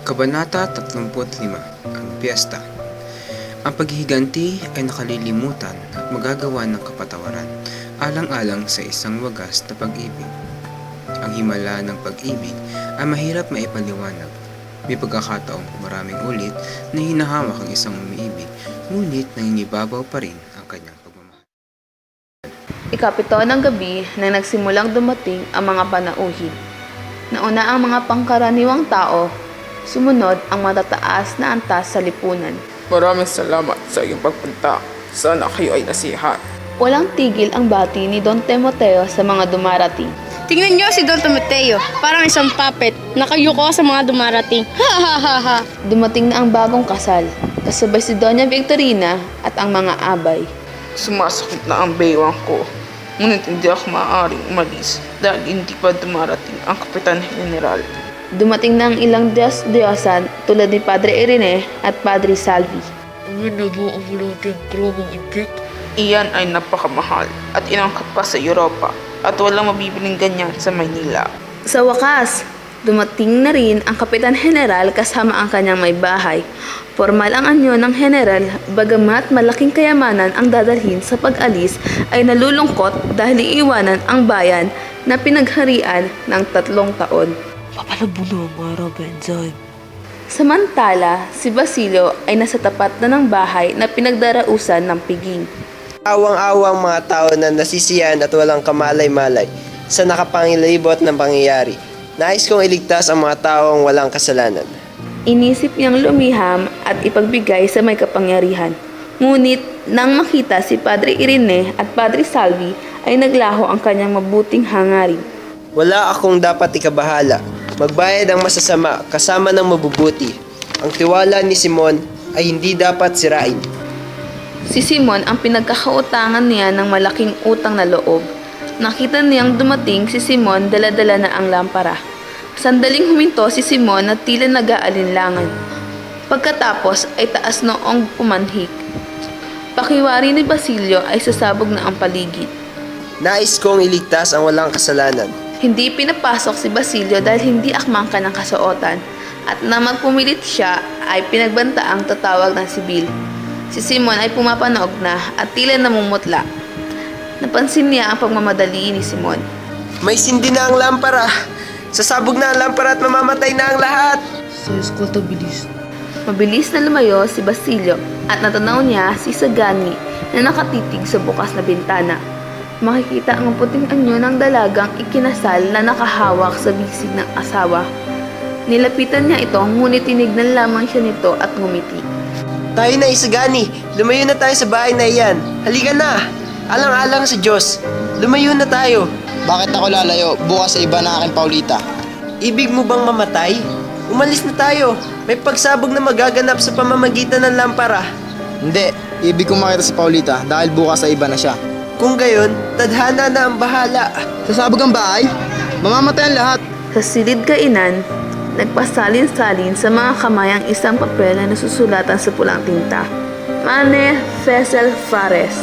Kabanata 35, ang Piyesta. Ang paghihiganti ay nakalilimutan at magagawa ng kapatawaran, alang-alang sa isang wagas na pag-ibig. Ang himala ng pag-ibig ay mahirap maipaliwanag. May pagkakataong maraming ulit na hinahamak ang isang umiibig, ngunit nangingibabaw pa rin ang kanyang pagmamahal. Ikapito ng gabi na nagsimulang dumating ang mga panauhin. Nauna ang mga pangkaraniwang tao, sumunod ang matataas na antas sa lipunan. Maraming salamat sa iyong pagpunta. Sana kayo ay nasihat. Walang tigil ang bati ni Don Timoteo sa mga dumarating. Tingnan niyo si Don Timoteo, parang isang puppet, nakayuko sa mga dumarating. Ha ha ha ha! Dumating na ang bagong kasal, kasabay si Doña Victorina at ang mga abay. Sumasakit na ang baywang ko. Ngunit hindi ako maaaring umalis dahil hindi pa dumarating ang Kapitan General. Dumating na ang ilang Diyos-Diyosan tulad ni Padre Irene at Padre Salvi. Ano mo ang malaking kromong injik? Iyan ay napakamahal at inangkat pa sa Europa at walang mabibiling ganyan sa Maynila. Sa wakas, dumating na rin ang Kapitan General kasama ang kanyang may bahay. Formal ang anyo ng General, bagamat malaking kayamanan ang dadalhin sa pag-alis ay nalulungkot dahil iiwanan ang bayan na pinagharian ng 3 taon. Papalabo na ang mga Robinson. Samantala, si Basilio ay nasa tapat na ng bahay na pinagdarausan ng piging. Awang-awang mga tao na nasisiyahan at walang kamalay-malay sa nakapangilibot ng pangyayari. Nais kong iligtas ang mga taong walang kasalanan. Inisip niyang lumiham at ipagbigay sa may kapangyarihan. Ngunit nang makita si Padre Irene at Padre Salvi ay naglaho ang kanyang mabuting hangarin. Wala akong dapat ikabahala. Magbayad ang masasama kasama ng mabubuti. Ang tiwala ni Simon ay hindi dapat sirain. Si Simon ang pinagkakautangan niya ng malaking utang na loob. Nakita niyang dumating si Simon, dala-dala na ang lampara. Sandaling huminto si Simon na tila nag-aalinlangan. Pagkatapos ay taas noong pumanhik. Pakiwari ni Basilio ay sasabog na ang paligid. Nais kong iligtas ang walang kasalanan. Hindi pinapasok si Basilio dahil hindi akmang kanyang kasuotan at nang magpumilit siya ay pinagbanta ang tatawag ng sibil. Si Simon ay pumapanaog na at tila namumutla. Napansin niya ang pagmamadali ni Simon. May sindi na ang lampara. Sasabog na ang lampara at mamamatay na ang lahat. Sa eskolta bilis. Mabilis na lumayo si Basilio at natanaw niya si Sagani na nakatitig sa bukas na bintana. Makikita ang puting anyo ng dalagang ikinasal na nakahawak sa bisig ng asawa. Nilapitan niya ito ngunit tinignan lamang siya nito at ngumiti. Tayo na Isagani. Lumayo na tayo sa bahay na iyan. Halika na. Alang-alang sa Diyos. Lumayo na tayo. Bakit ako lalayo? Bukas sa iba na aking Paulita. Ibig mo bang mamatay? Umalis na tayo. May pagsabog na magaganap sa pamamagitan ng lampara. Hindi, ibig kong makita si Paulita dahil bukas sa iba na siya. Kung gayon, tadhana na ang bahala. Sasabog ang bahay? Mamamatay ang lahat. Sa silid kainan, nagpasalin-salin sa mga kamay ang isang papel na nasusulatan sa pulang tinta. Mane Fesel Fares,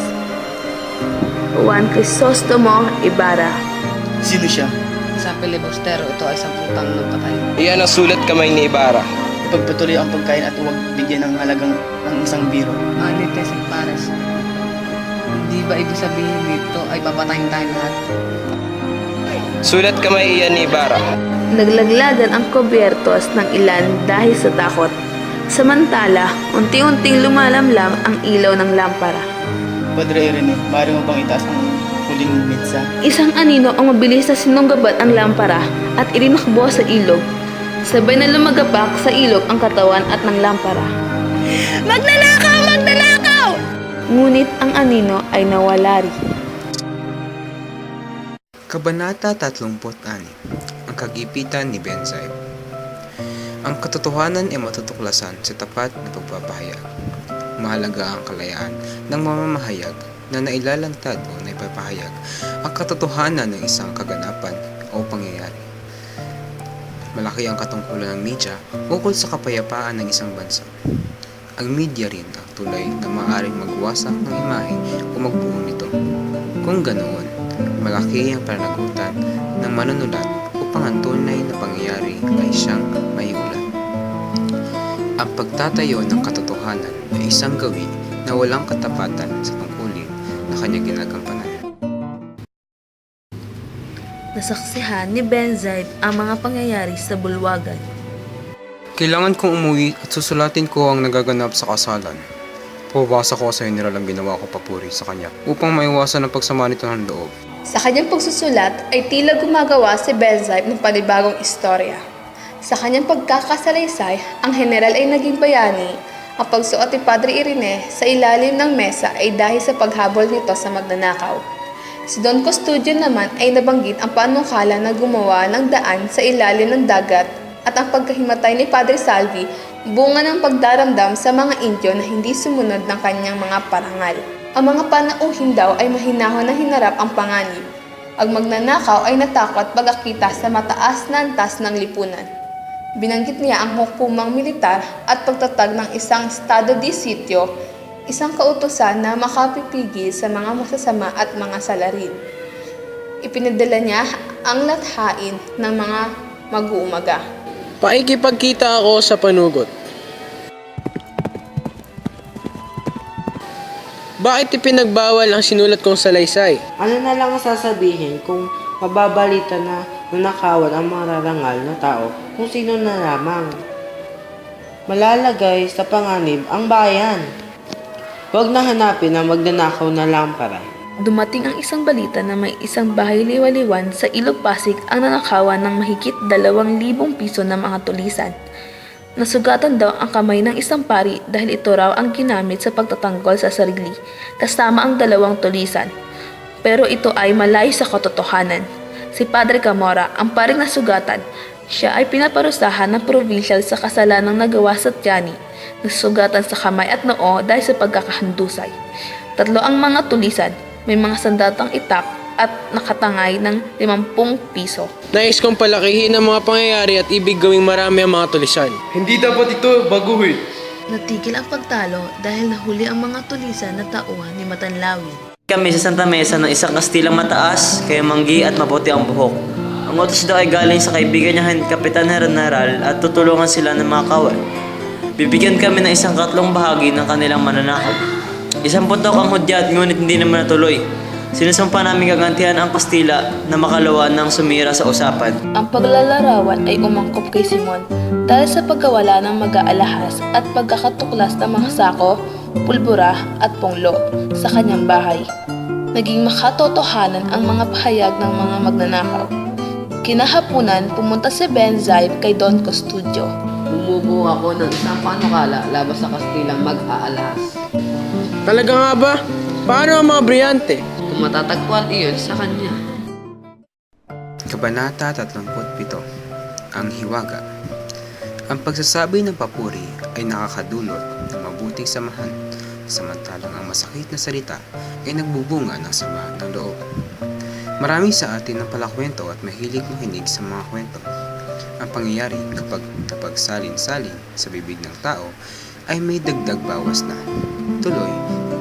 Juan Crisostomo Ibarra. Sino siya? Sa Filibustero, ito ay 10 taon ng patay. Iyan ang sulat kamay ni Ibarra. Ipagpatuloy ang pagkain at huwag bigyan ng halagang ang isang biro. Manites at Pares. Hindi ba ibig sabihin nito ay papatayin tayo lahat? Sulat kamay iyan ni Ibarra. Naglaglagan ang kubyertos ng ilan dahil sa takot. Samantala, unti-unting lumalamlam ang ilaw ng lampara. Padre Irene, maaari mo bang itaas ang huling mitsa? Isang anino ang mabilis na sinunggabat ang lampara at irinakbo sa ilog. Sabay na lumagapak sa ilog ang katawan at ng lampara. Magnanakaw! Magnanakaw! Ngunit ang anino ay nawala rin. Kabanata 36, ang kagipitan ni Benzaib. Ang katotohanan ay matutuklasan sa tapat na pagpapahayag. Mahalaga ang kalayaan ng mamamahayag na nailalantad o naipapahayag ang katotohanan ng isang kaganapan o pangyayari. Malaki ang katungkulan ng media ukol sa kapayapaan ng isang bansa. Ang media rin ang tulay na maaaring magwasak ng imahe o magbuo nito. Kung ganoon, malaki ang pananagutan ng manunulat upang ang tunay na pangyayari ay siyang maiulat. Ang pagtatayo ng katotohanan ay isang gawi na walang katapatan sa tungkulin na kanya ginagampanan. Nasaksihan ni Benzaib ang mga pangyayari sa bulwagan. Kailangan kong umuwi at susulatin ko ang nagaganap sa kasalan. Pababasa ko sa general ang ginawa ko papuri sa kanya upang maiwasan ang pagsama nito ng loob. Sa kanyang pagsusulat ay tila gumagawa si Benzaib ng panibagong istorya. Sa kanyang pagkakasalaysay, ang general ay naging bayani. Ang pagsuot ni Padre Irene sa ilalim ng mesa ay dahil sa paghabol nito sa magnanakaw. Si Don Custodio naman ay nabanggit ang panukala na gumawa ng daan sa ilalim ng dagat at ang pagkahimatay ni Padre Salvi bunga ng pagdaramdam sa mga Indio na hindi sumunod ng kanyang mga parangal. Ang mga panauhin daw ay mahinahon na hinarap ang panganib. Ang magnanakaw ay natakot pagkakita sa mataas na antas ng lipunan. Binanggit niya ang hukumang militar at pagtatag ng isang estado de sitio, isang kautusan na makapipigil sa mga masasama at mga salarin. Ipinadala niya ang lathain ng mga mag-uumaga. Paikipagkita ako sa panugot. Bakit ipinagbawal ang sinulat kong salaysay? Ano na lang ang sasabihin kung mababalita na nanakawan ang mararangal na tao kung sino na lamang? Malalagay sa panganib ang bayan. Huwag na hanapin ang magnanakaw na lampara. Dumating ang isang balita na may isang bahay liwaliwan sa Ilog Pasig ang nanakawan ng mahigit 2,000 piso ng mga tulisan. Nasugatan daw ang kamay ng isang pari dahil ito raw ang ginamit sa pagtatanggol sa sarili, kasama ang 2 tulisan. Pero ito ay malayo sa katotohanan. Si Padre Camora, ang paring nasugatan, siya ay pinaparusahan ng provincial sa kasalanang nagawa sa Tiani, nasugatan sa kamay at noo dahil sa pagkakahandusay. 3 ang mga tulisan, may mga sandatang itak at nakatangay ng 50 piso. Nais kong palakihin ang mga pangyayari at ibig gawing marami ang mga tulisan. Hindi dapat ito baguhin. Natigil ang pagtalo dahil nahuli ang mga tulisan na tauhan ni Matanlawin. Kami sa Santa Mesa ng isang kastilang mataas, kaya manggi at maputi ang buhok. Ang utos daw ay galing sa kaibigan niya Kapitan General at tutulungan sila ng mga kawal. Bibigyan kami ng 1/4 bahagi ng kanilang mananakot. 10 putok ang hudyat ngunit hindi naman natuloy. Sinusumpa namin gagantihan ang Kastila na makalawa ng sumira sa usapan. Ang paglalarawan ay umangkop kay Simon dahil sa pagkawala ng mag-aalahas at pagkakatuklas ng mga sako, pulbura at punglo sa kanyang bahay. Naging makatotohanan ang mga pahayag ng mga magnanakaw. Kinahapunan, pumunta si Benzaib kay Don Custodio. Bumubuo ako ng isang panukala laban sa Kastilang mag-aalahas. Talaga nga ba? Paano ang mga briyante? Kung matatagpuan iyon sa kanya. Kabanata 37. Ang hiwaga. Ang pagsasabi ng papuri ay nakakadulot ng mabuting samahan, samantalang ang masakit na salita ay nagbubunga ng sama ng loob. Marami sa atin ang palakwento at mahilig makinig sa mga kwento. Ang pangyayari kapag napagsalin-salin sa bibig ng tao ay may dagdag bawas na. Tuloy,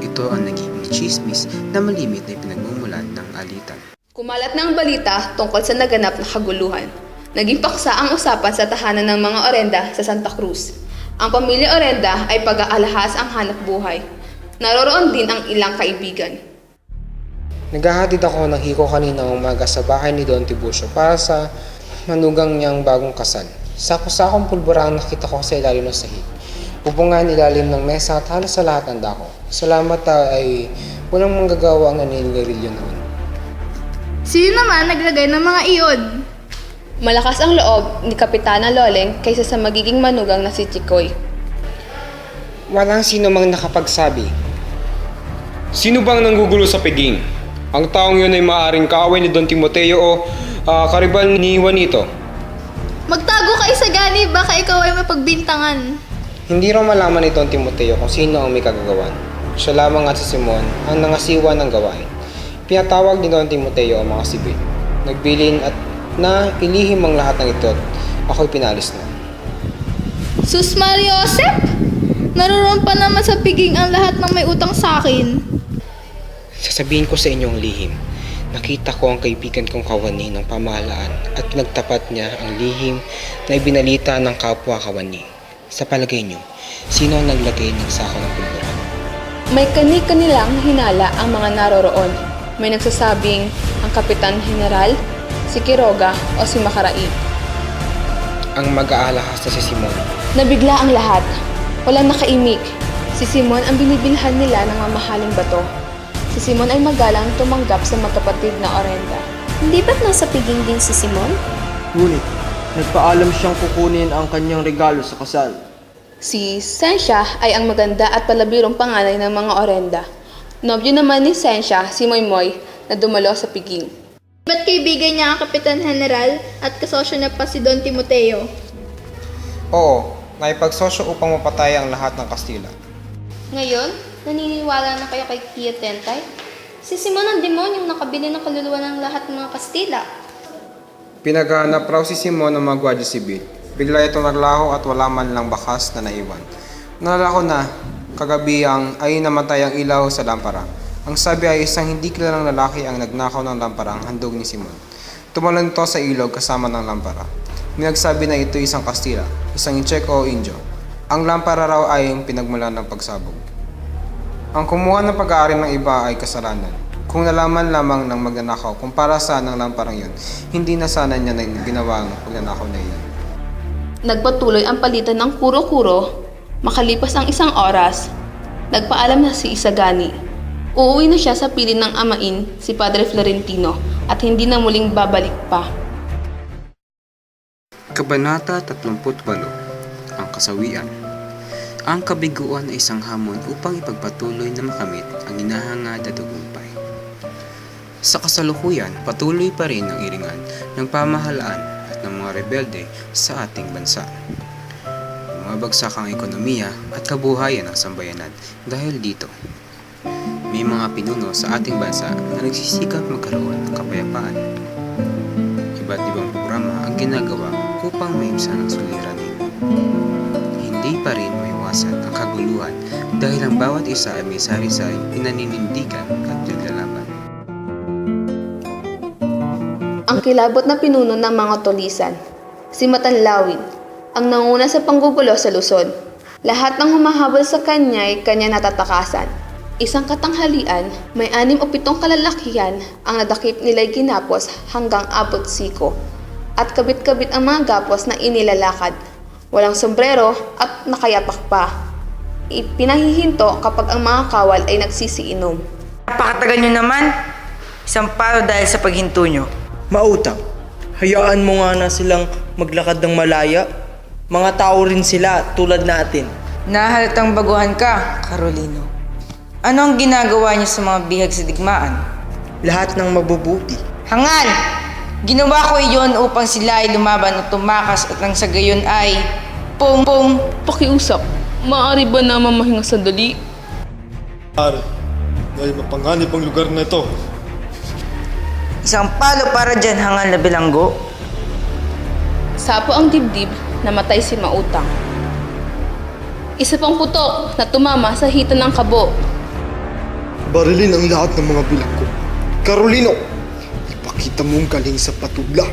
ito ang nagiging chismis na malimit na pinagmumulan ng alitan. Kumalat na ang balita tungkol sa naganap na kaguluhan. Naging paksa ang usapan sa tahanan ng mga Orenda sa Santa Cruz. Ang pamilya Orenda ay pag-aalahas ang hanap buhay. Naroroon din ang ilang kaibigan. Naghahatid ako ng hiko kaninang umaga sa bahay ni Don Tiburcio para sa manugang niyang bagong kasal. Sako-sakong pulbura ang nakita ko sa ilalim ng sahig. Upungan ilalim ng mesa at halos sa lahat ng dako. Salamat ay walang manggagawa ang naninigarilyo noon. Sino naman naglagay ng mga iyon? Malakas ang loob ni Kapitana Loleng kaysa sa magiging manugang na si Chikoy. Walang sino mang nakapagsabi. Sino bang nanggugulo sa piging? Ang taong yun ay maaaring kaaway ni Don Timoteo o karibal ni Juanito. Magtago ka sa gani, baka ikaw ay mapagbintangan. Hindi raw malaman ni Don Timoteo kung sino ang may kagagawan. Siya lamang at si Simon ang nangasiwa ng gawain. Pinatawag ni Don Timoteo ang mga sibil. Nagbilin at na ilihim ang lahat ng ito at ako'y pinalis na. Sus Mario Josep! Naroon pa naman sa piging ang lahat ng may utang sa akin. Sasabihin ko sa inyong lihim. Nakita ko ang kaibigan kong kawani ng pamahalaan at pinagtapat niya ang lihim na ibinalita ng kapwa kawani. Sa palagay niyo, sino ang naglagay ng sako ng pulburan? May kani-kanilang hinala ang mga naroroon. May nagsasabing ang Kapitan General, si Quiroga o si Macaraig. Ang mag-aalahas na si Simon. Nabigla ang lahat. Walang nakaimik. Si Simon ang binibilhan nila ng mamahaling bato. Si Simon ay magalang tumanggap sa magkapatid na Orenda. Hindi ba't nasa piging din si Simon? Ngunit, nagpaalam siyang kukunin ang kanyang regalo sa kasal. Si Sensya ay ang maganda at palabirong panganay ng mga Orenda. Nobyo naman ni Sensya si Moymoy na dumalo sa piging. Ba't kaibigan niya ang Kapitan General at kasosyo niya pa si Don Timoteo? Oo, naipagsosyo upang mapatay ang lahat ng Kastila. Ngayon, naniniwala na kayo kay Tia Tentay? Si Simon ang demonyong nakabili ng kaluluwa ng lahat ng mga Kastila. Pinaghanap raw si Simon ng mga Guardia Civil. Bigla itong naglaho at wala man lang bakas na naiwan. Nalala ko na, kagabihang ay namatay ang ilaw sa lampara. Ang sabi ay isang hindi kilalang lalaki ang nagnakaw ng lamparang handog ni Simon. Tumalon ito sa ilog kasama ng lampara. Minagsabi na ito isang Kastila, isang Incheko o Indio. Ang lampara raw ay pinagmulan ng pagsabog. Ang kumuha ng pag-aari ng iba ay kasalanan. Kung nalaman lamang ng magnanakaw kung para saan ang lamparang yun, hindi na sana niya na ginawa ang pagnanakaw na iyon. Nagpatuloy ang palitan ng kuro-kuro. Makalipas ang isang oras, nagpaalam na si Isagani. Uuwi na siya sa piling ng amain, si Padre Florentino, at hindi na muling babalik pa. Kabanata 38. Ang kasawian. Ang kabiguan ay isang hamon upang ipagpatuloy na makamit ang hinahangad na tagumpay. Sa kasalukuyan, patuloy pa rin ang iringan ng pamahalaan at ng mga rebelde sa ating bansa. Bumabagsak ang ekonomiya at kabuhayan ng sambayanan dahil dito. May mga pinuno sa ating bansa na nagsisikap magkaroon ng kapayapaan. Iba't ibang programa ang ginagawa upang maibsan ang suliranin. Hindi pa rin maiwasan ang kaguluhan dahil ang bawat isa ay may sari-saring pinaninindigan at naglalaban. Ang kilabot na pinuno ng mga tulisan, si Matanlawin, ang nanguna sa panggugulo sa Luzon. Lahat ng humahabol sa kanya ay kanya natatakasan. Isang katanghalian, may 6 o 7 kalalakihan ang nadakip nila'y ginapos hanggang abot siko. At kabit-kabit ang mga gapos na inilalakad. Walang sombrero at nakayapak pa. Ipinahihinto kapag ang mga kawal ay nagsisiinom. Napakatagal nyo naman. Isang paro dahil sa paghinto nyo. Mautang, hayaan mo nga na silang maglakad ng malaya. Mga tao rin sila tulad natin. Nahalatang baguhan ka, Carolino. Ano ang ginagawa niyo sa mga bihag sa digmaan? Lahat ng mabubuti. Hangal! Ginawa ko iyon upang sila ay lumaban o tumakas at nang sa gayon ay... Pum! Pakiusap, maaari ba na mamahinga sandali? Pare, dahil mapanganib ang lugar na ito. Isang palo para dyan, hangal na bilanggo. Sapo ang dibdib, namatay si Mautang. Isa pang putok na tumama sa hita ng kabo. Barilin ang lahat ng mga bilanggo. Carolino, ipakita mo ang galing sa patubla.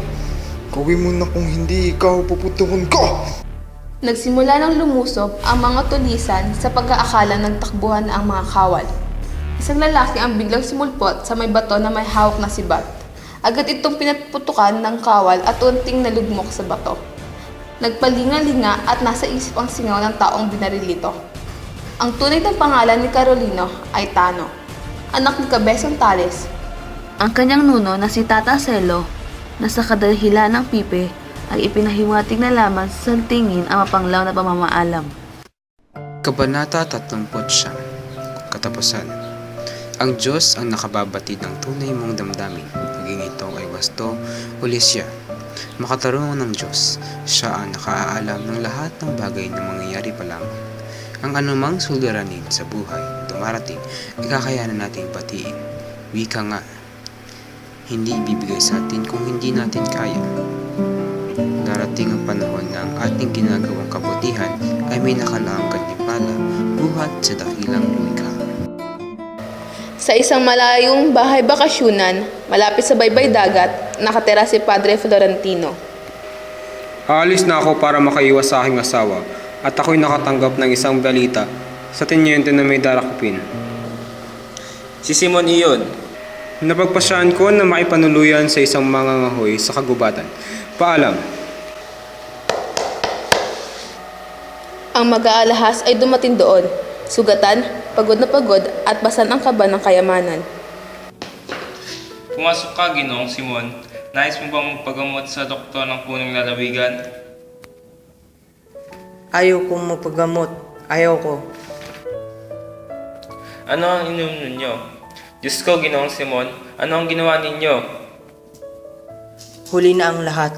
Gawin mo na kung hindi ikaw puputukan ko. Nagsimula ng lumusob ang mga tulisan sa pag-aakala ng takbuhan ang mga kawal. Isang lalaki ang biglang sumulpot sa may bato na may hawak na sibat. Agad itong pinatputukan ng kawal at unting nalugmok sa bato. Nagpalinga-linga at nasa isip ang singaw ng taong binarilito. Ang tunay na pangalan ni Carolino ay Tano, anak ni Cabezon Tales. Ang kanyang nuno na si Tata Celo, na sa kadahila ng pipe, ay ipinahiwatig na lamang sa tingin ang mapanglaw na pamamaalam. Kabanata 39. Katapusan. Ang Diyos ang nakababatid ng tunay mong damdamin, naging ito ay wasto o lisya. Makatarungan ng Diyos, siya ang nakaalam ng lahat ng bagay na mangyayari pa lang. Ang anumang suliranin sa buhay dumarating, ay kakayanan nating batiin. Wika nga, hindi ibibigay sa atin kung hindi natin kaya. Darating ang panahon na ang ating ginagawang kabutihan ay may nakalaang gantimpala buhat sa dakilang lumikha. Sa isang malayong bahay bakasyunan, malapit sa baybay dagat, nakatira si Padre Florentino. Aalis na ako para makaiwas sa aking asawa at ako'y nakatanggap ng isang balita sa tinyente na may darakupin. Si Simon iyon. Napagpasyahan ko na maipanuluyan sa isang mangangahoy sa kagubatan. Paalam. Ang mag-aalahas ay dumating doon. Sugatan, pagod na pagod at basan ang kaba ng kayamanan. Pumasok ka, Ginoong Simon. Nais mo bang magpagamot sa doktor ng punong lalawigan? Ayaw kong mapagamot. Ayaw ko. Ano ang inumin ninyo? Diyos ko, Ginoong Simon, ano ang ginawa ninyo? Huli na ang lahat.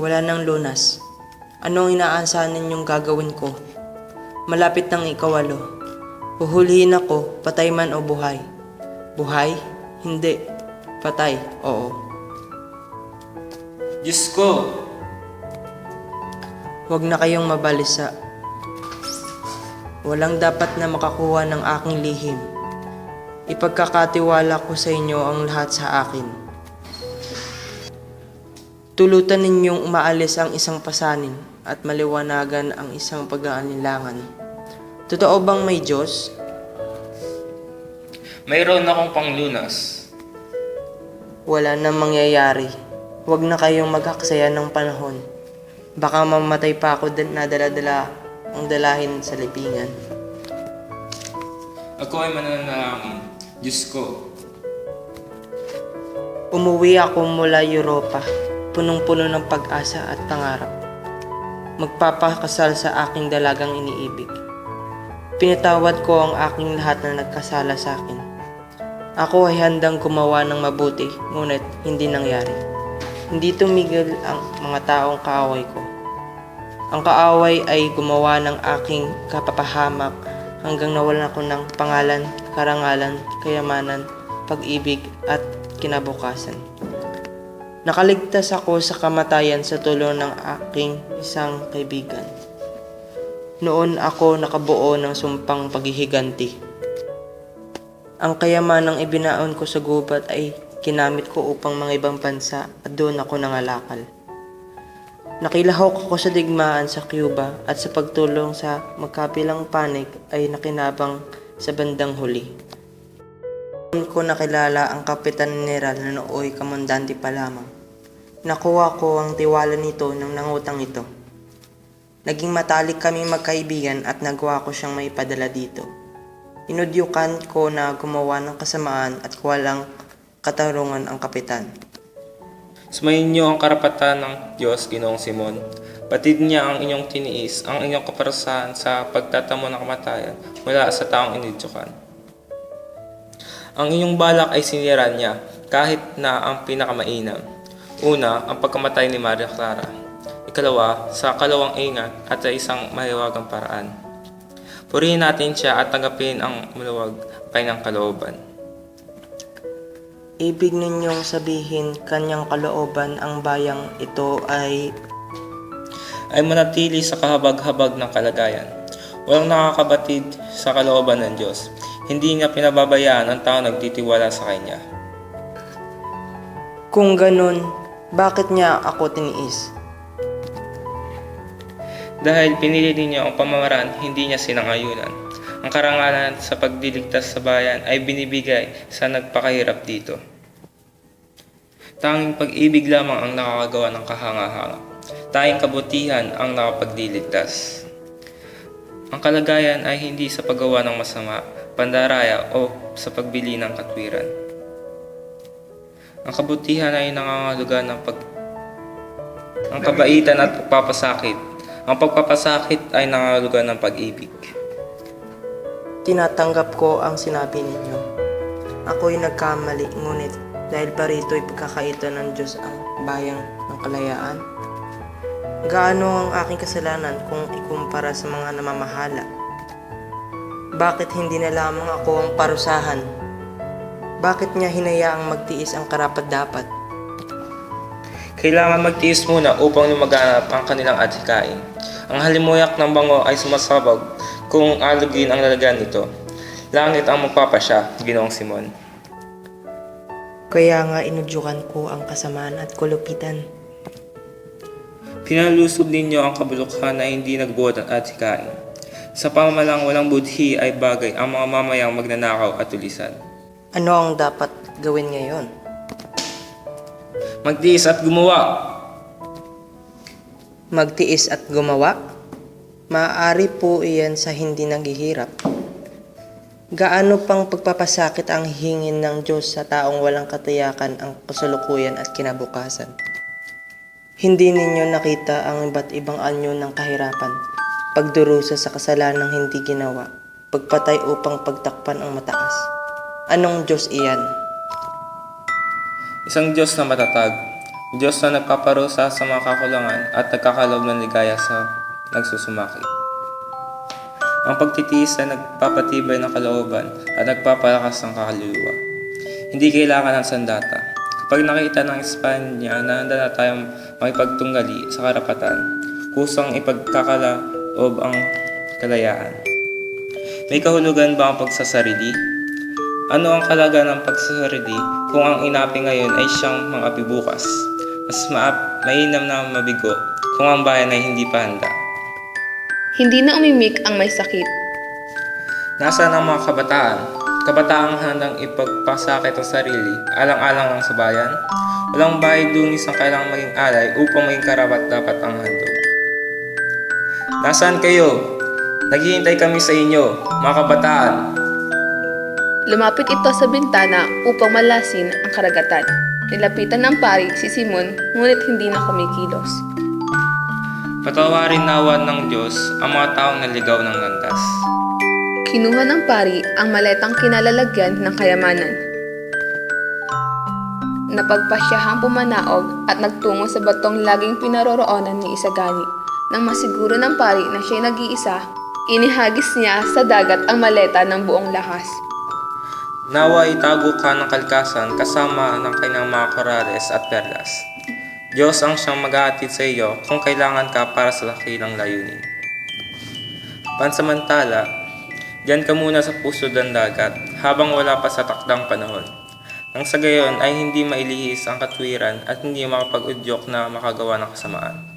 Wala nang lunas. Anong inaasahan ninyong gagawin ko? Malapit ng ikawalo. Huhulihin ako, patay man o buhay. Buhay? Hindi. Patay, oo. Diyos ko! Huwag na kayong mabalisa. Walang dapat na makakuha ng aking lihim. Ipagkakatiwala ko sa inyo ang lahat sa akin. Tulutan ninyong umaalis ang isang pasanin at maliwanagan ang isang pag-aanilangan. Totoo bang may Diyos? Mayroon akong panglunas. Wala na mangyayari. Huwag na kayong maghaksaya ng panahon. Baka mamatay pa ako na dala-dala ang dalahin sa libingan. Ako ay mananalangin. Diyos ko. Umuwi ako mula Europa, punong-puno ng pag-asa at pangarap. Magpapakasal sa aking dalagang iniibig. Pinatawad ko ang aking lahat na nagkasala sa akin. Ako ay handang gumawa ng mabuti, ngunit hindi nangyari. Hindi tumigil ang mga taong kaaway ko. Ang kaaway ay gumawa ng aking kapapahamak hanggang nawalan ako ng pangalan, karangalan, kayamanan, pag-ibig at kinabukasan. Nakaligtas ako sa kamatayan sa tulong ng aking isang kaibigan. Noon ako nakabuo ng sumpang paghihiganti. Ang kayamanang ibinaon ko sa gubat ay kinamit ko upang mga ibang bansa at doon ako nangalakal. Nakilahok ako sa digmaan sa Cuba at sa pagtulong sa magkabilang panig ay nakinabang sa bandang huli. Doon ko nakilala ang Kapitan General na nooy komandante pa lamang. Nakuha ko ang tiwala nito nang nangutang ito. Naging matalik kami magkaibigan at nagawa ko siyang maipadala dito. Inudyukan ko na gumawa ng kasamaan at walang katarungan ang kapitan. Sumayin niyo ang karapatan ng Diyos, Ginoong Simon. Batid niya ang inyong tiniis, ang inyong kaparusahan sa pagtatamo ng kamatayan mula sa taong inidyukan. Ang inyong balak ay sinira niya kahit na ang pinakamainam. Una, ang pagkamatay ni Maria Clara. Ikalawa, sa kalawang ingat at sa isang mahiwagang paraan. Purihin natin siya at tanggapin ang maluwag pahingang kalooban. Ibig ninyong sabihin kanyang kalooban ang bayang ito ay manatili sa kahabag-habag ng kalagayan. Walang nakakabatid sa kalooban ng Diyos. Hindi niya pinababayaan ang tao nagtitiwala sa Kanya. Kung ganun, bakit niya ako tiniis? Dahil pinili niya ang pamamaraan, hindi niya sinangayunan. Ang karangalan sa pagdiligtas sa bayan ay binibigay sa nagpakahirap dito. Tanging pag-ibig lamang ang nakakagawa ng kahanga-hanga. Tanging kabutihan ang nakapagdiligtas. Ang kalagayan ay hindi sa paggawa ng masama, pandaraya o sa pagbili ng katwiran. Ang kabutihan ay nangangahulugan ng ang kabaitan at pagpapasakit. Ang pagpapasakit ay nangangahulugan ng pag-ibig. Tinatanggap ko ang sinabi ninyo. Ako'y nagkamali, ngunit dahil pa rito ay pagkakaito ng Diyos ang bayang ng kalayaan. Gaano ang aking kasalanan kung ikumpara sa mga namamahala? Bakit hindi na lamang ako ang parusahan? Bakit niya hinayaang magtiis ang karapat-dapat? Kailangan magtiis muna upang lumaganap ang kanilang adhikain. Ang halimuyak ng bango ay sumasabog kung alugin ang lalagyan nito. Langit ang magpapasya, Ginoong Simon. Kaya nga inudyukan ko ang kasamaan at kulupitan. Pinalusob ninyo ang kabulukan na hindi nagbuhat at hikain. Sa pamalang walang budhi ay bagay ang mga mamayang magnanakaw at tulisan. Ano ang dapat gawin ngayon? Magtiis at gumawa! Magtiis at gumawa? Maaari po iyan sa hindi naghihirap. Gaano pang pagpapasakit ang hingin ng Diyos sa taong walang katiyakan ang kasalukuyan at kinabukasan? Hindi ninyo nakita ang iba't ibang anyo ng kahirapan, pagdurusa sa kasalanang hindi ginawa, pagpatay upang pagtakpan ang mataas. Anong Diyos iyan? Isang Diyos na matatag, Diyos na nagpaparusa sa mga kakulangan at nagkakalob ng ligaya sa nagsusumaki. Ang pagtitiis ay nagpapatibay ng kalooban at nagpapalakas ng kaluluwa. Hindi kailangan ng sandata. Kapag nakita ng Espanya na handa na tayong makipagtunggali sa karapatan, kusang ipagkakalaob ang kalayaan. May kahulugan ba ang pagsasarili? Ano ang kalaga ng pagsasarili kung ang inapi ngayon ay siyang mangapi bukas? Mas mainam na mabigo kung ang bayan ay hindi pa handa. Hindi na umimik ang may sakit. Nasaan ang mga kabataan? Kabataang handang ipagpasakit ang sarili, alang-alang lang sa bayan? Walang bahay dungis ang kailangang maging alay upang maging karapat-dapat ang handog. Nasaan kayo? Naghihintay kami sa inyo, mga kabataan. Lumapit ito sa bintana upang malasin ang karagatan. Nilapitan ng pari si Simon, ngunit hindi na kumikilos. Patawarin nawa ng Diyos ang mga taong naligaw ng landas. Kinuha ng pari ang maletang kinalalagyan ng kayamanan. Napagpasyahang pumanaog at nagtungo sa batong laging pinaroroonan ni Isagani. Nang masiguro ng pari na siya'y nag-iisa, inihagis niya sa dagat ang maleta ng buong lakas. Nawa itago ka ng kalikasan kasama ng kanyang mga korales at perlas. Diyos ang siyang mag-aatid sa iyo kung kailangan ka para sa dakilang layunin. Pansamantala, diyan ka muna sa pusod ng dagat habang wala pa sa takdang panahon. Nang sa gayon ay hindi mailihis ang katwiran at hindi makapag-udyok na makagawa ng kasamaan.